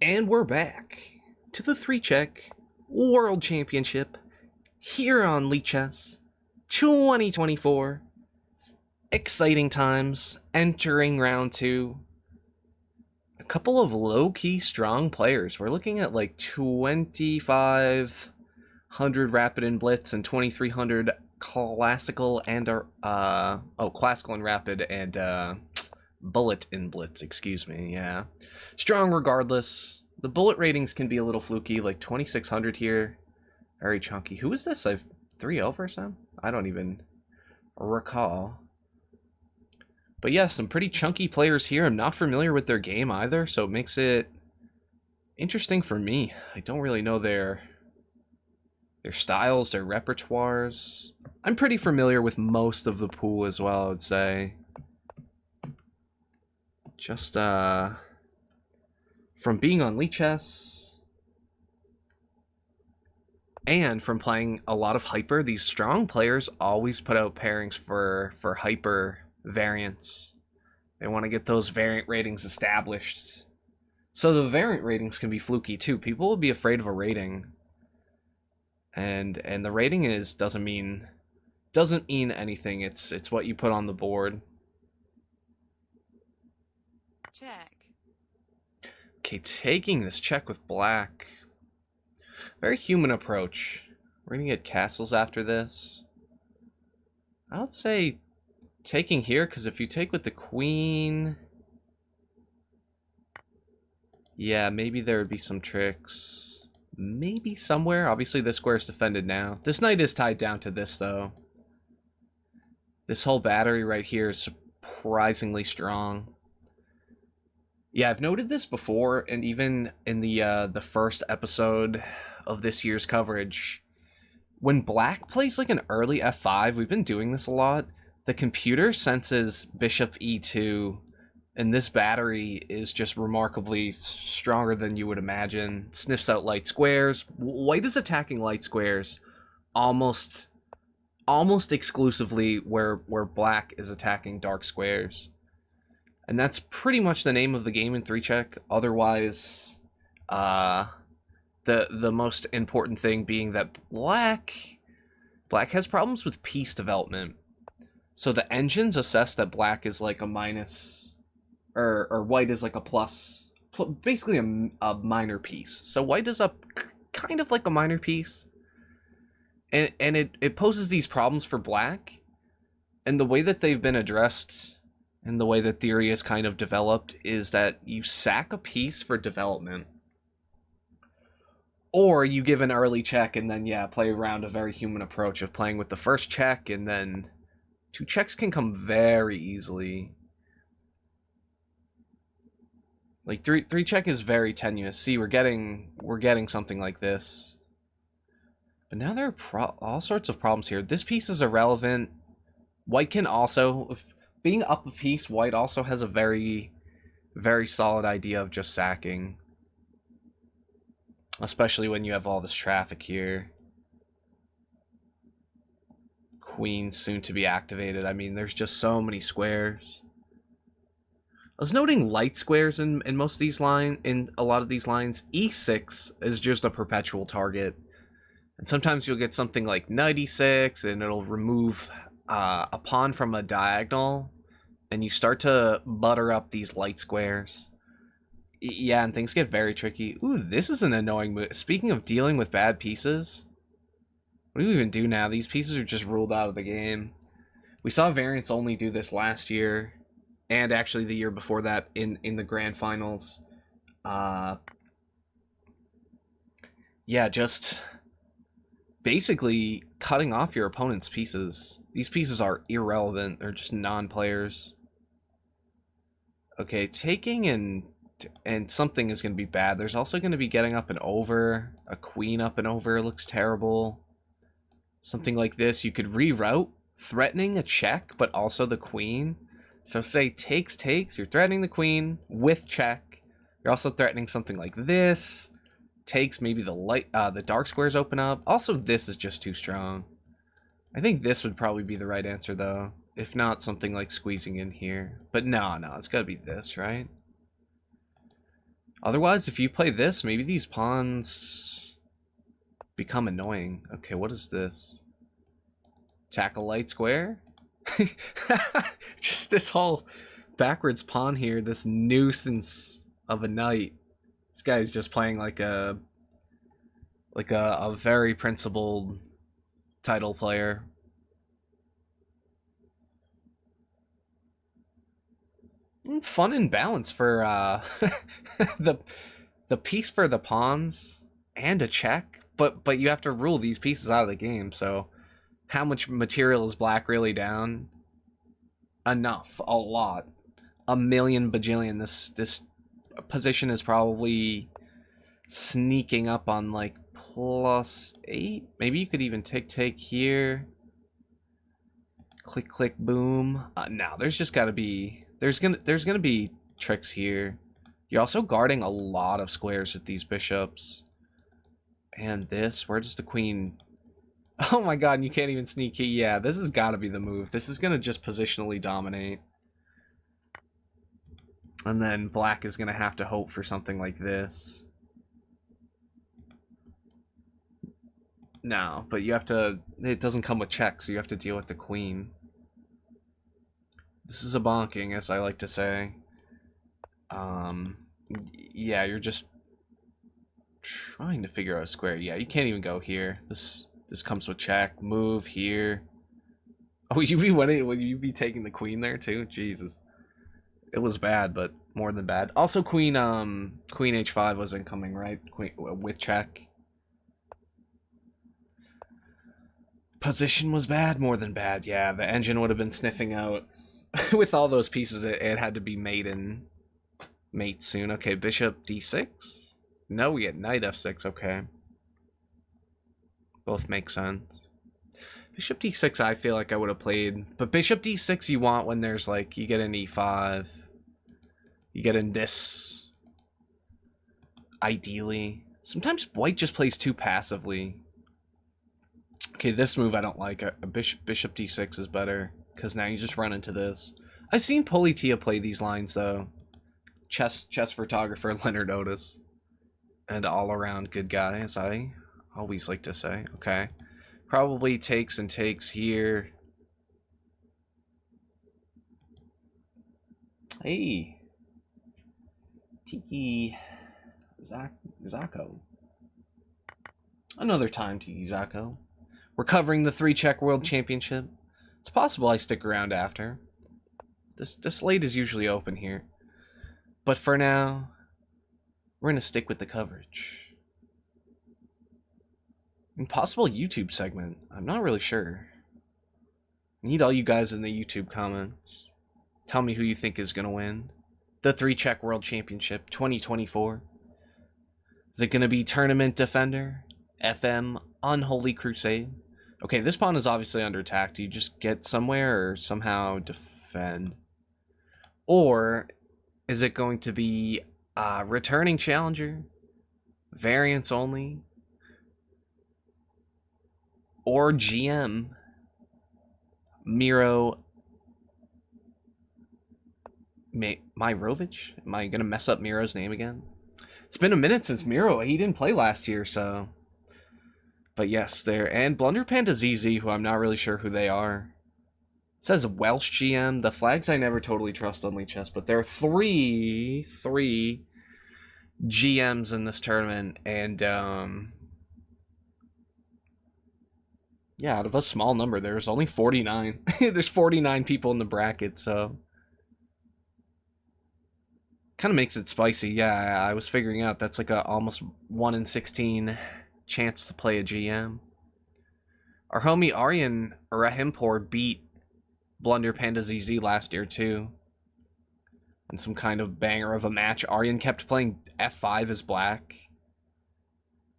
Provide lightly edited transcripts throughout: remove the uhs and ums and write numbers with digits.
And we're back to the 3-check World Championship here on lichess 2024. Exciting times entering round 2. A couple of low-key strong players. We're looking at like 2,500 rapid and blitz and 2,300 classical and classical and rapid and bullet in blitz, excuse me. Yeah, strong regardless. The bullet ratings can be a little fluky, like 2,600 here, very chunky. Who is this? I've 3-0 versus them? I don't even recall. But yeah, some pretty chunky players here. I'm not familiar with their game either, so it makes it interesting for me. I don't really know their styles, their repertoires. I'm pretty familiar with most of the pool as well, I would say. Just from being on lichess and from playing a lot of hyper, these strong players always put out pairings for hyper variants. They want to get those variant ratings established. So the variant ratings can be fluky too. People will be afraid of a rating. And the rating doesn't mean anything. It's what you put on the board. Check. Okay, taking this check with black. Very human approach. We're gonna get castles after this. I would say taking here, because if you take with the queen, yeah, maybe there would be some tricks. Maybe somewhere. Obviously, this square is defended now. This knight is tied down to this, though. This whole battery right here is surprisingly strong. Yeah, I've noted this before, and even in the first episode of this year's coverage, when black plays like an early f5, we've been doing this a lot, the computer senses bishop e2, and this battery is just remarkably stronger than you would imagine. Sniffs out light squares. White is attacking light squares almost exclusively where black is attacking dark squares. And that's pretty much the name of the game in 3-check. Otherwise, the most important thing being that black has problems with piece development. So the engines assess that black is like a minus, or white is like a plus, basically a minor piece. So white is up kind of like a minor piece. And it poses these problems for black. And the way that they've been addressed, and the way that theory is kind of developed, is that you sack a piece for development. Or you give an early check and then, yeah, play around a very human approach of playing with the first check, and then 2 checks can come very easily. Like 3 check is very tenuous. See, we're getting something like this. But now there are all sorts of problems here. This piece is irrelevant. White can also, being up a piece, white also has a very, very solid idea of just sacking. Especially when you have all this traffic here. Queen soon to be activated. I mean, there's just so many squares. I was noting light squares in most of these in a lot of these lines. E6 is just a perpetual target. And sometimes you'll get something like knight e6, and it'll remove a pawn from a diagonal, and you start to butter up these light squares. Yeah, and things get very tricky. Ooh, this is an annoying move. Speaking of dealing with bad pieces, what do we even do now? These pieces are just ruled out of the game. We saw VariantsOnly do this last year, and actually the year before that in the grand finals. Yeah, just basically cutting off your opponent's pieces. These pieces are irrelevant. They're just non-players. Okay, taking and something is going to be bad. There's also going to be getting up and over. A queen up and over looks terrible. Something like this, you could reroute, threatening a check, but also the queen. So say takes, you're threatening the queen with check. You're also threatening something like this. Takes, maybe the dark squares open up. Also, this is just too strong. I think this would probably be the right answer, though. If not, something like squeezing in here. But no, it's got to be this, right? Otherwise, if you play this, maybe these pawns become annoying. Okay, what is this? Tackle light square? Just this whole backwards pawn here, this nuisance of a knight. This guy's just playing like a very principled title player. It's fun and balance for the piece for the pawns and a check, but you have to rule these pieces out of the game. So how much material is black really down? Enough, a lot, a million bajillion. This position is probably sneaking up on like +8. Maybe you could even take here. Click click boom. No, there's just got to be there's gonna be tricks here. You're also guarding a lot of squares with these bishops. And this, where does the queen? Oh my god, and you can't even sneak key. Yeah, this has got to be the move. This is gonna just positionally dominate. And then black is gonna have to hope for something like this. No, but you have to, it doesn't come with checks, so you have to deal with the queen. This is a bonking, as I like to say. Yeah, you're just trying to figure out a square. Yeah, you can't even go here. This comes with check. Move here. Oh, would you be taking the queen there too? Jesus. It was bad, but more than bad. Also, queen h5 was incoming, right? Queen with check. Position was bad, more than bad. Yeah, the engine would have been sniffing out. With all those pieces, it had to be mate soon. Okay, bishop d6. No, we get knight f6. Okay, both make sense. Bishop d6, I feel like I would have played, but bishop d6 you want when there's like you get an e5, you get in this. Ideally, sometimes white just plays too passively. Okay, this move I don't like. A bishop d6 is better, because now you just run into this. I've seen Politia play these lines, though. Chess photographer Leonard Otis. And all-around good guy, as I always like to say. Okay. Probably takes and takes here. Hey. Tiki Zako. Another time, Tiki Zako. We're covering the 3-check World Championship. It's possible I stick around after. This slate is usually open here. But for now, we're going to stick with the coverage. Impossible YouTube segment. I'm not really sure. I need all you guys in the YouTube comments. Tell me who you think is going to win. The 3-check World Championship 2024. Is it going to be Tournament Defender? FM UnholyCrusade? Okay, this pawn is obviously under attack. Do you just get somewhere or somehow defend? Or is it going to be returning challenger? Variants only? Or GM Miro Mirovic? Am I going to mess up Miro's name again? It's been a minute since Miro. He didn't play last year, so... But yes, there. And Blunder Panda ZZ, who I'm not really sure who they are. It says Welsh GM. The flags I never totally trust on lichess, but there are three GMs in this tournament, and yeah, out of a small number, there's only 49. There's 49 people in the bracket, so kind of makes it spicy. Yeah, I was figuring out that's like a almost 1 in 16 chance to play a GM. Our homie Aryan Rahimpur beat Blunder Panda ZZ last year too. In some kind of banger of a match. Aryan kept playing f5 as black.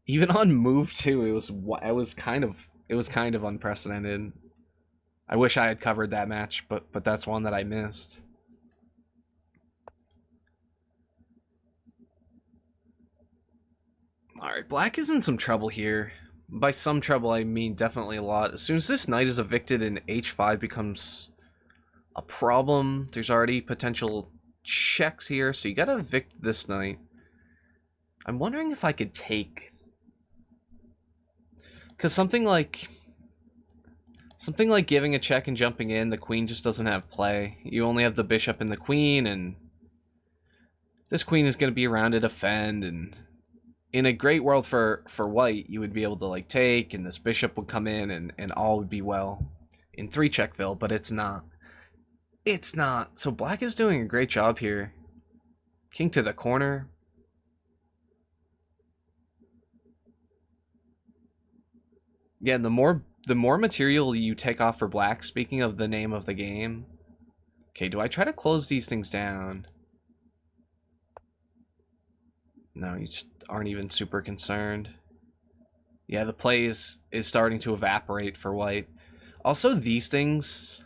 Even on move 2, it was kind of unprecedented. I wish I had covered that match, but that's one that I missed. Alright, black is in some trouble here. By some trouble, I mean definitely a lot. As soon as this knight is evicted and h5 becomes a problem, there's already potential checks here, so you gotta evict this knight. I'm wondering if I could take... Because something like giving a check and jumping in, the queen just doesn't have play. You only have the bishop and the queen, and this queen is going to be around to defend, and in a great world for white, you would be able to like take, and this bishop would come in, and all would be well in 3-checkville, but it's not. It's not. So black is doing a great job here. King to the corner. Yeah, the more material you take off for black, speaking of the name of the game. Okay, do I try to close these things down? No, you just aren't even super concerned. Yeah, the play is starting to evaporate for white. Also, these things,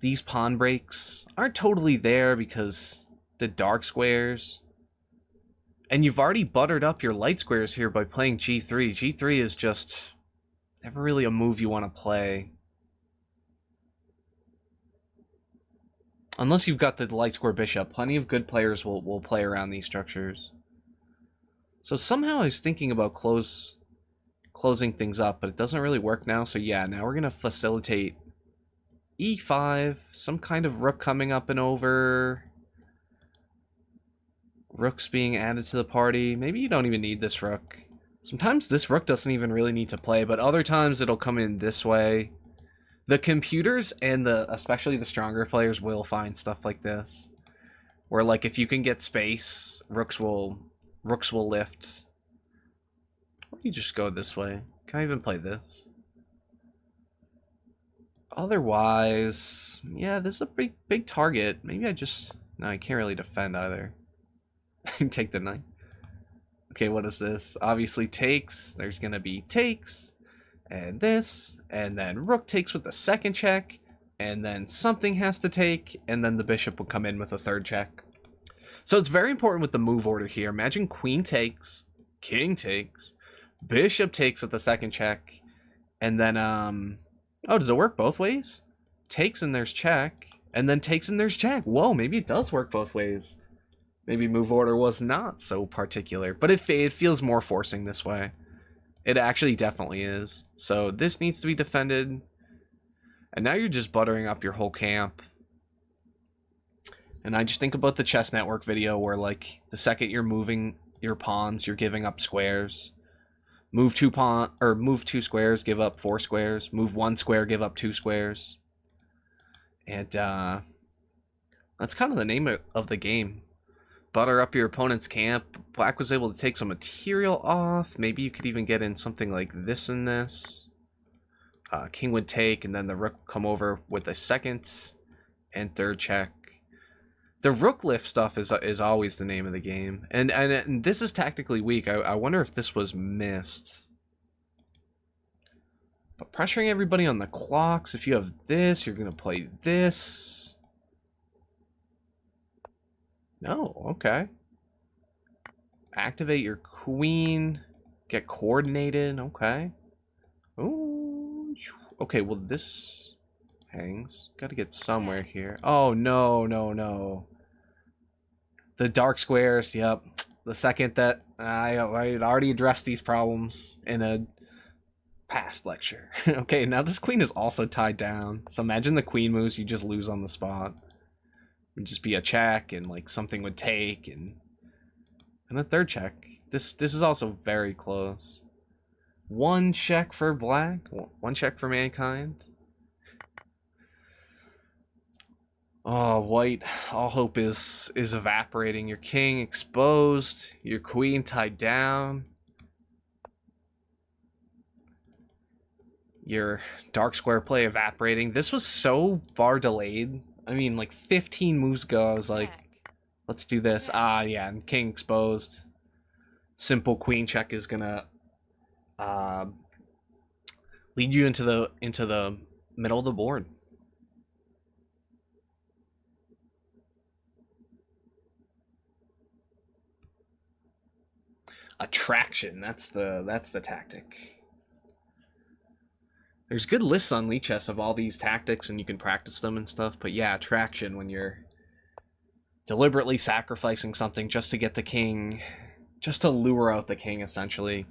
these pawn breaks aren't totally there because the dark squares. And you've already buttered up your light squares here by playing g3. G3 is just never really a move you want to play. Unless you've got the light square bishop. Plenty of good players will play around these structures. So somehow I was thinking about closing things up, but it doesn't really work now. So yeah, now we're going to facilitate e5. Some kind of rook coming up and over. Rooks being added to the party. Maybe you don't even need this rook. Sometimes this rook doesn't even really need to play, but other times it'll come in this way. The computers and especially the stronger players will find stuff like this, where like if you can get space, rooks will lift. Or you just go this way. Can I even play this? Otherwise, yeah, this is a pretty big target. Maybe no, I can't really defend either. Take the knight. Okay, what is this? Obviously takes. There's gonna be takes. And this, and then rook takes with the second check, and then something has to take, and then the bishop will come in with a third check. So it's very important with the move order here. Imagine queen takes, king takes, bishop takes with the second check, and then, oh, does it work both ways? Takes and there's check, and then takes and there's check. Whoa, maybe it does work both ways. Maybe move order was not so particular, but it feels more forcing this way. It actually definitely is. So this needs to be defended. And now you're just buttering up your whole camp. And I just think about the chess network video where like the second you're moving your pawns, you're giving up squares. Move two squares, give up 4 squares. Move 1 square, give up 2 squares. And that's kind of the name of the game. Butter up your opponent's camp. Black was able to take some material off. Maybe you could even get in something like this and this. King would take, and then the rook would come over with a second and third check. The rook lift stuff is always the name of the game. And this is tactically weak. I wonder if this was missed. But pressuring everybody on the clocks. If you have this, you're going to play this. No, okay. Activate your queen. Get coordinated, okay. Ooh, okay, well this hangs. Gotta get somewhere here. Oh, no, no, no. The dark squares, yep. The second that I already addressed these problems in a past lecture. Okay, now this queen is also tied down. So imagine the queen moves, you just lose on the spot. Would just be a check, and like something would take, and a third check. This is also very close. 1 check for black, 1 check for mankind. Oh, white, all hope is evaporating. Your king exposed, your queen tied down. Your dark square play evaporating. This was so far delayed. I mean, like 15 moves ago, I was like, let's do this. Ah, yeah, and king exposed. Simple queen check is gonna lead you into the middle of the board. Attraction, that's the tactic. There's good lists on lichess of all these tactics, and you can practice them and stuff, but yeah, attraction, when you're deliberately sacrificing something just to get the king. just to lure out the king, essentially.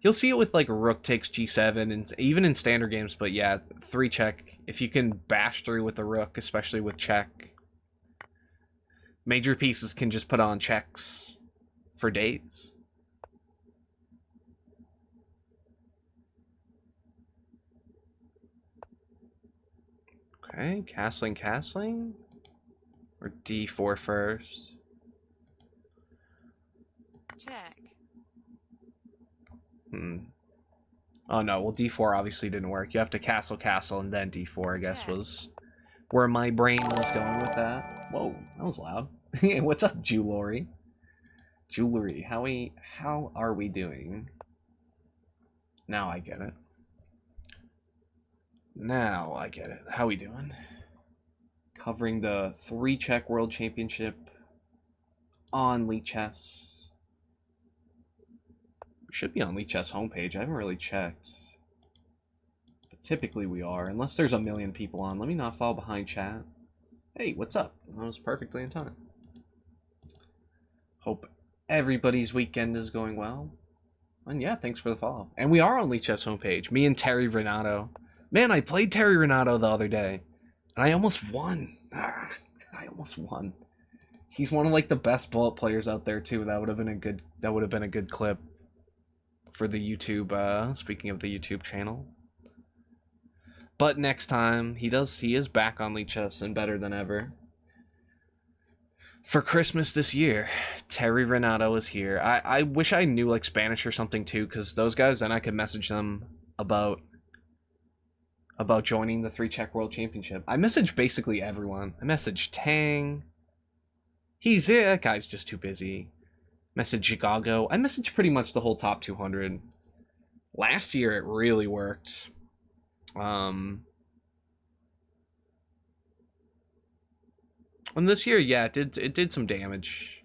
You'll see it with like rook takes g7 and even in standard games, but yeah, 3 check. If you can bash through with the rook, especially with check, major pieces can just put on checks for days. Okay, castling. Or d4 first. Check. Oh no, well d4 obviously didn't work. You have to castle, and then d4, I guess, was where my brain was going with that. Whoa, that was loud. What's up, Jewelry? How are we doing? Now I get it. How we doing? Covering the 3-check World Championship on lichess. We should be on lichess homepage. I haven't really checked. But typically we are, unless there's a million people on. Let me not fall behind chat. Hey, what's up? That was perfectly in time. Hope everybody's weekend is going well. And yeah, thanks for the follow. And we are on lichess homepage. Me and Terry Renato. Man, I played Terry Renato the other day. And I almost won. I almost won. He's one of like the best bullet players out there too. That would have been a good clip for the YouTube, speaking of the YouTube channel. But next time he is back on lichess and better than ever. For Christmas this year, Terry Renato is here. I wish I knew like Spanish or something too, because those guys, then I could message them about joining the 3-check World Championship. I messaged basically everyone. I messaged Tang. That guy's just too busy. Messaged Chicago. I messaged pretty much the whole top 200. Last year it really worked. And this year, yeah, it did some damage.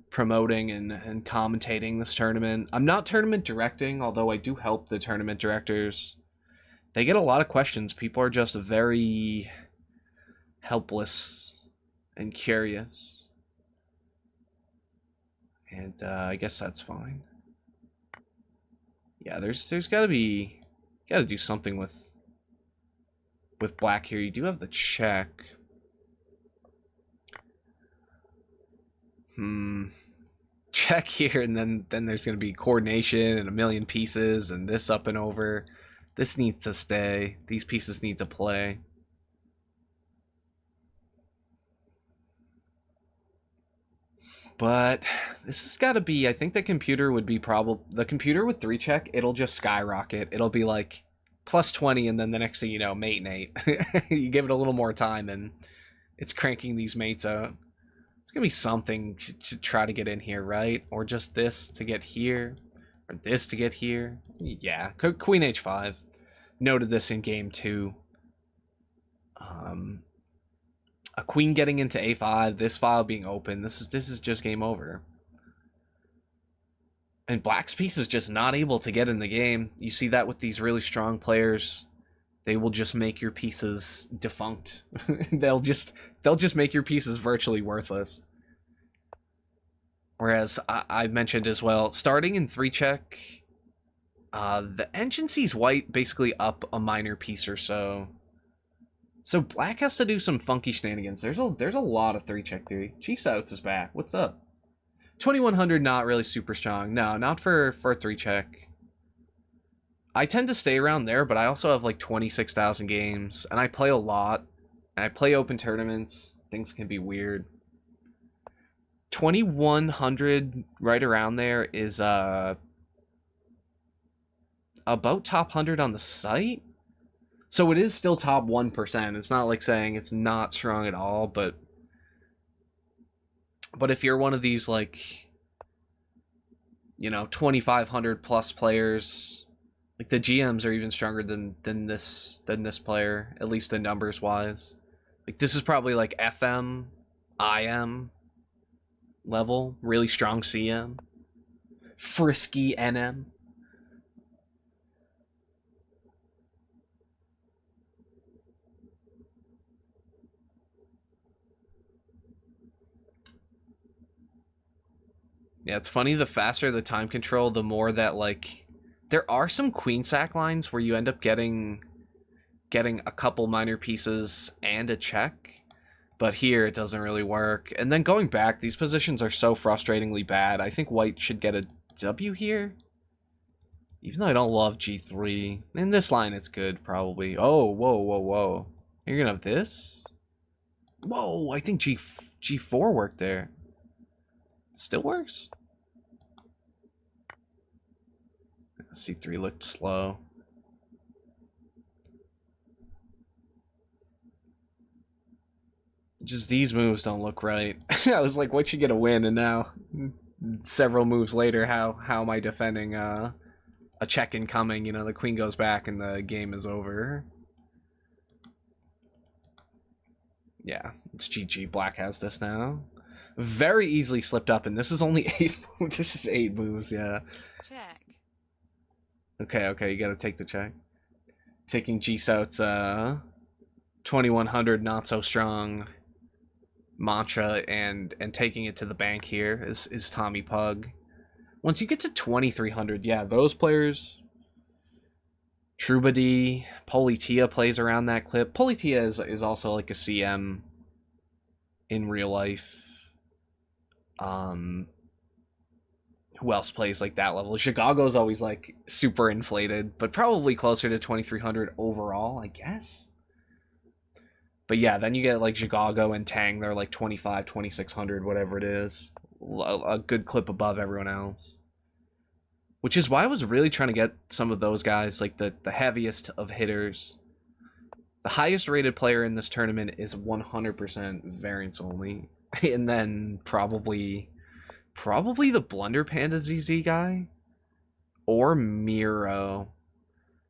Promoting and commentating this tournament. I'm not tournament directing, although I do help the tournament directors. They get a lot of questions. People are just very helpless and curious. And I guess that's fine. Yeah, there's gotta do something with black here. You do have the check. Check here, and then there's gonna be coordination and a million pieces and this up and over. This needs to stay. These pieces need to play. But this has got to be, I think the computer would be the computer with 3-check, it'll just skyrocket. It'll be like plus 20, and then the next thing you know, mate and 8. You give it a little more time, and it's cranking these mates out. It's going to be something to try to get in here, right? Or just this to get here, or this to get here. Yeah, Queen H5. Noted this in game 2. A queen getting into a5, this file being open. This is just game over. And black's piece is just not able to get in the game. You see that with these really strong players. They will just make your pieces defunct. they'll just make your pieces virtually worthless. Whereas I mentioned as well, starting in 3-check, the engine sees white basically up a minor piece or so. So black has to do some funky shenanigans. There's a lot of 3-check theory. Cheese-outs is back. What's up? 2100 not really super strong. No, not for 3-check. I tend to stay around there, but I also have like 26,000 games, and I play a lot. And I play open tournaments. Things can be weird. 2100 right around there is about top 100 on the site. So it is still top 1%. It's not like saying it's not strong at all, but if you're one of these, like, you know, 2,500 plus players, like the GMs are even stronger than this player, at least in numbers wise. Like this is probably like FM, IM level, really strong CM, frisky NM. Yeah, it's funny, the faster the time control, the more that, like, there are some queen sack lines where you end up getting a couple minor pieces and a check, but here it doesn't really work. And then going back, these positions are so frustratingly bad. I think white should get a W here, even though I don't love G3. In this line, it's good, probably. Oh, whoa, whoa, whoa. You're gonna have this? Whoa, I think G4 worked there. Still works? C3 looked slow. Just these moves don't look right. I was like, what should get a win? And now, several moves later, how am I defending a check incoming? You know, the queen goes back and the game is over. Yeah, it's GG. Black has this now. Very easily slipped up, and this is only 8 moves. This is 8 moves, yeah. Check. Okay, you gotta take the check. Taking G-Sout's 2100 not so strong mantra and taking it to the bank here is Tommy Pug. Once you get to 2300, yeah, those players, Trubady, Politia plays around that clip. Politia is also like a CM in real life. Who else plays like that level? Chicago's always like super inflated, but probably closer to 2300 overall, I guess. But yeah, then you get like Chicago and Tang, they're like 25, 2600, whatever it is. A good clip above everyone else. Which is why I was really trying to get some of those guys, like the heaviest of hitters. The highest rated player in this tournament is 100% variants only. And then probably the Blunder Panda ZZ guy. Or Miro.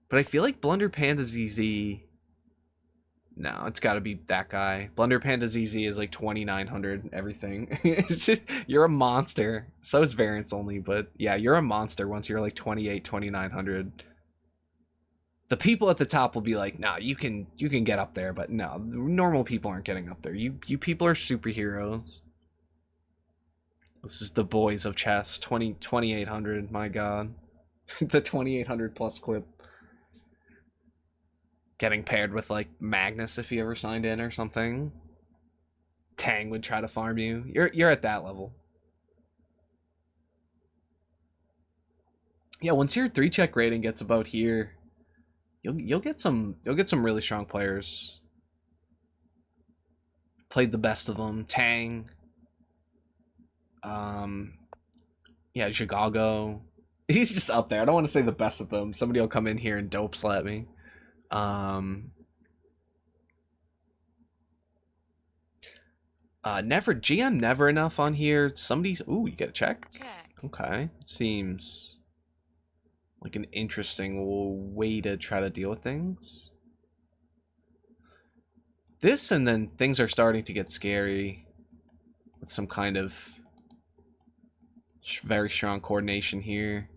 But I feel like Blunder Panda ZZ... No, it's got to be that guy. Blunder Panda ZZ is like 2900 everything. You're a monster. So is Variants Only, but yeah, you're a monster once you're like 28, 2900. The people at the top will be like, nah, you can get up there, but no, normal people aren't getting up there. You people are superheroes. This is the boys of chess. 2800, my god. The 2800 plus clip. Getting paired with like Magnus if he ever signed in or something. Tang would try to farm you. You're at that level. Yeah, once your 3-check rating gets about here, you'll get some really strong players. Played the best of them. Tang. Yeah, Chicago. He's just up there. I don't want to say the best of them. Somebody will come in here and dope slap me. Never GM never enough on here. Somebody's ooh, you get a check? Check. Okay. It seems like an interesting way to try to deal with things. This and then things are starting to get scary with some kind of very strong coordination here.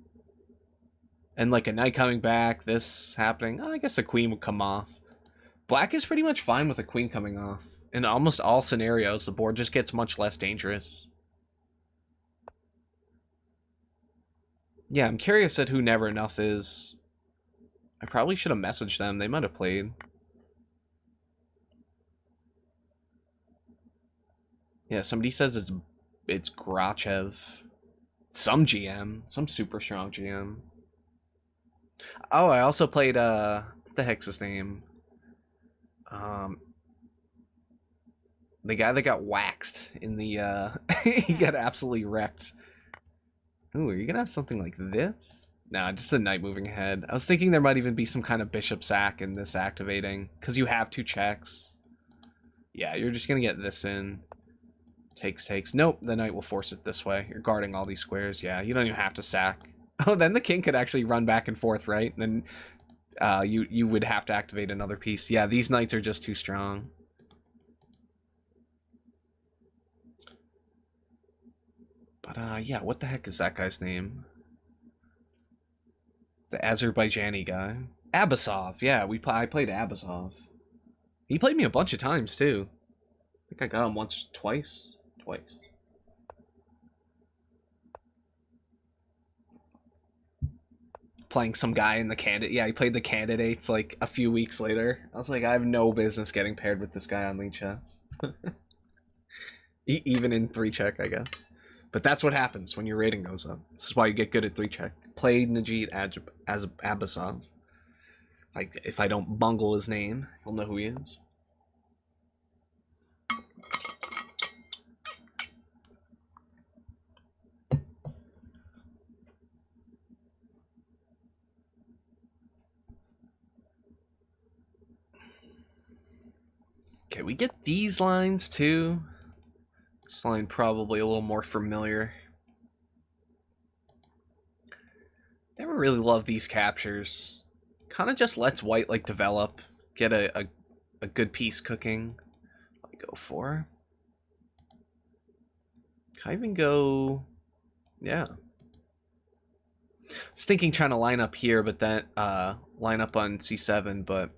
And like a knight coming back, this happening. Oh, I guess a queen would come off. Black is pretty much fine with a queen coming off. In almost all scenarios, the board just gets much less dangerous. Yeah, I'm curious at who Never Enough is. I probably should have messaged them. They might have played. Yeah, somebody says it's Grachev. Some GM. Some super strong GM. Oh, I also played, what the heck's his name? The guy that got waxed in the, he got absolutely wrecked. Ooh, are you gonna have something like this? Nah, just a knight moving ahead. I was thinking there might even be some kind of bishop sack in this activating, because you have 2 checks. Yeah, you're just gonna get this in. Takes. Nope, the knight will force it this way. You're guarding all these squares. Yeah, you don't even have to sack. Oh, then the king could actually run back and forth, right? And then you would have to activate another piece. Yeah, these knights are just too strong. But yeah, what the heck is that guy's name? The Azerbaijani guy. Abasov. Yeah, I played Abasov. He played me a bunch of times too. I think I got him twice. playing some guy in the candidate. Yeah, he played the candidates like a few weeks later. I was like, I have no business getting paired with this guy on lichess. Even in 3-check, I guess. But that's what happens when your rating goes up. This is why you get good at 3-check. Played Najit as Abasov. Like, if I don't bungle his name, you'll know who he is. Okay, we get these lines too. This line probably a little more familiar. Never really loved these captures. Kind of just lets white like develop, get a good piece cooking. What do I go for? Can I even go? Yeah. I was thinking trying to line up here, but then line up on c7, but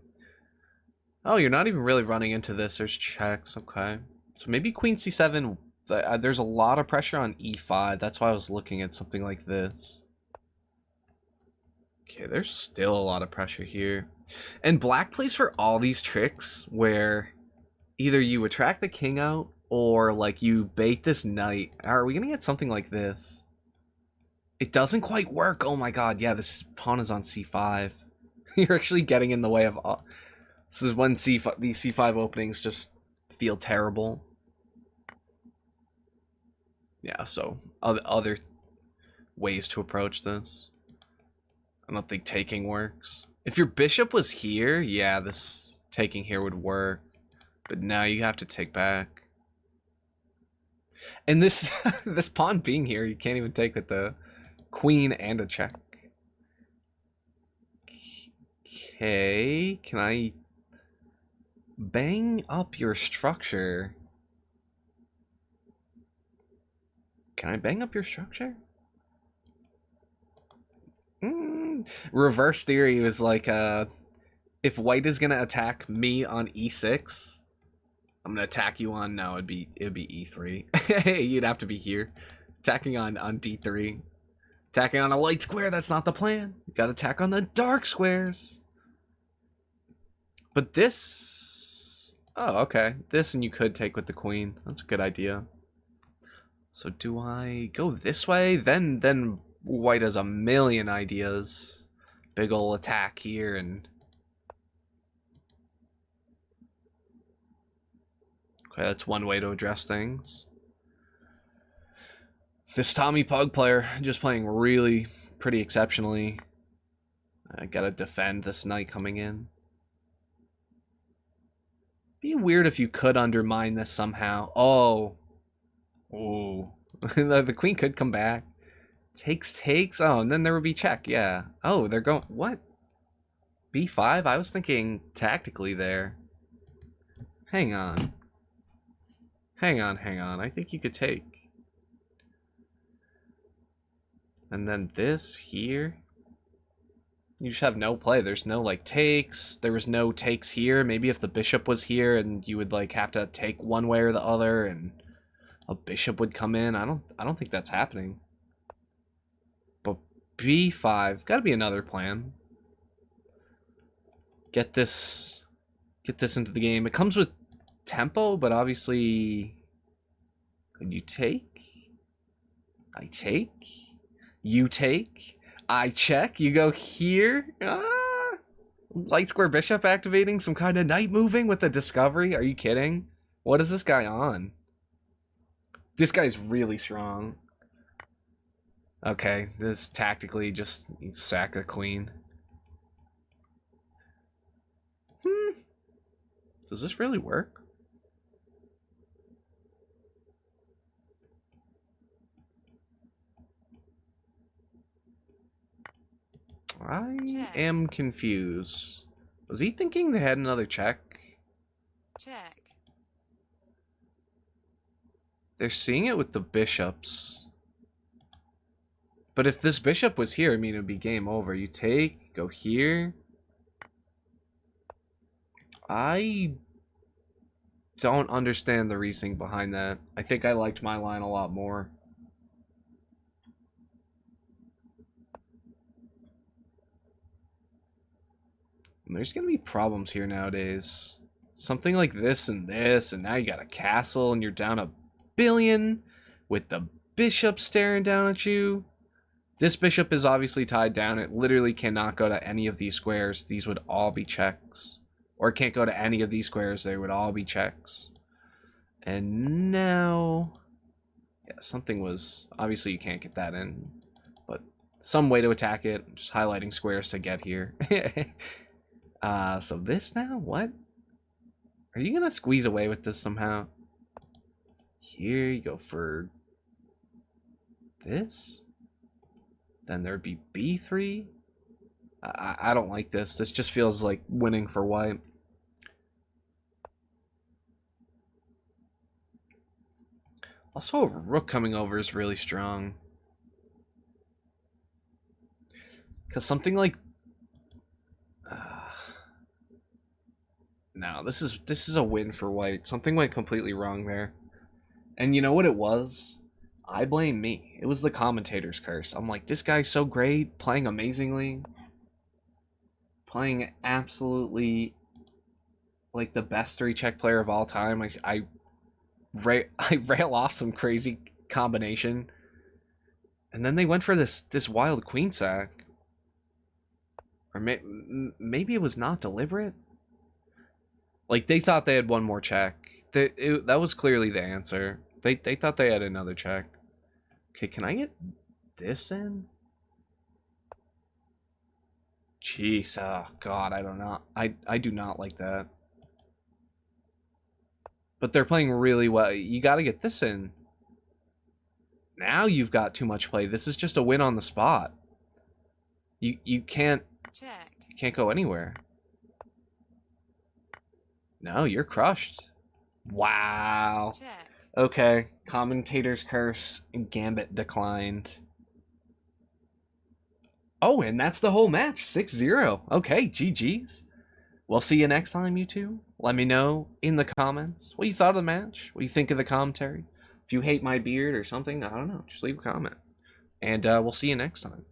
oh, you're not even really running into this. There's checks. Okay. So maybe queen c7. There's a lot of pressure on e5. That's why I was looking at something like this. Okay, there's still a lot of pressure here. And black plays for all these tricks where either you attract the king out or like you bait this knight. Are we going to get something like this? It doesn't quite work. Oh my god. Yeah, this pawn is on c5. You're actually getting in the way of all. This is when these c5 openings just feel terrible. Yeah, so other ways to approach this. I don't think taking works. If your bishop was here, yeah, this taking here would work. But now you have to take back. And this this pawn being here, you can't even take with the queen and a check. Okay, can I bang up your structure? Can I bang up your structure? Reverse theory was like, if white is gonna attack me on e6, I'm gonna attack you on, no, it'd be e3. You'd have to be here. Attacking on d3. Attacking on a light square, that's not the plan. You gotta attack on the dark squares. But this... Oh, okay. This and you could take with the queen. That's a good idea. So do I go this way? Then white has a million ideas. Big ol' attack here and... Okay, that's one way to address things. This Tommy Pug player just playing really pretty exceptionally. I gotta defend this knight coming in. Be weird if you could undermine this somehow. Oh. Ooh. The queen could come back. Takes. Oh, and then there would be check. Yeah. Oh, they're going... What? B5? I was thinking tactically there. Hang on. Hang on. I think you could take. And then this here. You just have no play. There's no, like, takes. There was no takes here. Maybe if the bishop was here and you would, like, have to take one way or the other and a bishop would come in. I don't think that's happening. But b5. Gotta be another plan. Get this into the game. It comes with tempo, but obviously... Could you take? I take. You take. I check. You go here. Light square bishop activating some kind of knight moving with a discovery. Are you kidding? What is this guy on? This guy's really strong. Okay, this tactically just sack the queen. Does this really work? I am confused. Was he thinking they had another check? Check. They're seeing it with the bishops. But if this bishop was here, I mean, it would be game over. You take, go here. I don't understand the reasoning behind that. I think I liked my line a lot more. And there's gonna be problems here nowadays. Something like this, and now you got a castle, and you're down a billion with the bishop staring down at you. This bishop is obviously tied down. It literally cannot go to any of these squares. These would all be checks. Or it can't go to any of these squares. They would all be checks. And now... yeah, something was... obviously you can't get that in. But some way to attack it. Just highlighting squares to get here. So this now? What? Are you going to squeeze away with this somehow? Here you go for... this? Then there'd be b3. I don't like this. This just feels like winning for white. Also, a rook coming over is really strong. Because something like... no, this is a win for white. Something went completely wrong there. And you know what it was? I blame me. It was the commentator's curse. I'm like, this guy's so great, playing amazingly. Playing absolutely like the best 3-check player of all time. I rail off some crazy combination. And then they went for this wild queen sack. Or maybe it was not deliberate. Like, they thought they had one more check. That was clearly the answer. They thought they had another check. Okay, can I get this in? Jeez, oh god, I don't know. I do not like that. But they're playing really well. You got to get this in. Now you've got too much play. This is just a win on the spot. You can't... check. You can't go anywhere. No, you're crushed. Wow. Check. Okay, commentator's curse, gambit declined. Oh, and that's the whole match, 6-0. Okay, GG's. We'll see you next time, you two. Let me know in the comments what you thought of the match, what you think of the commentary. If you hate my beard or something, I don't know, just leave a comment. And we'll see you next time.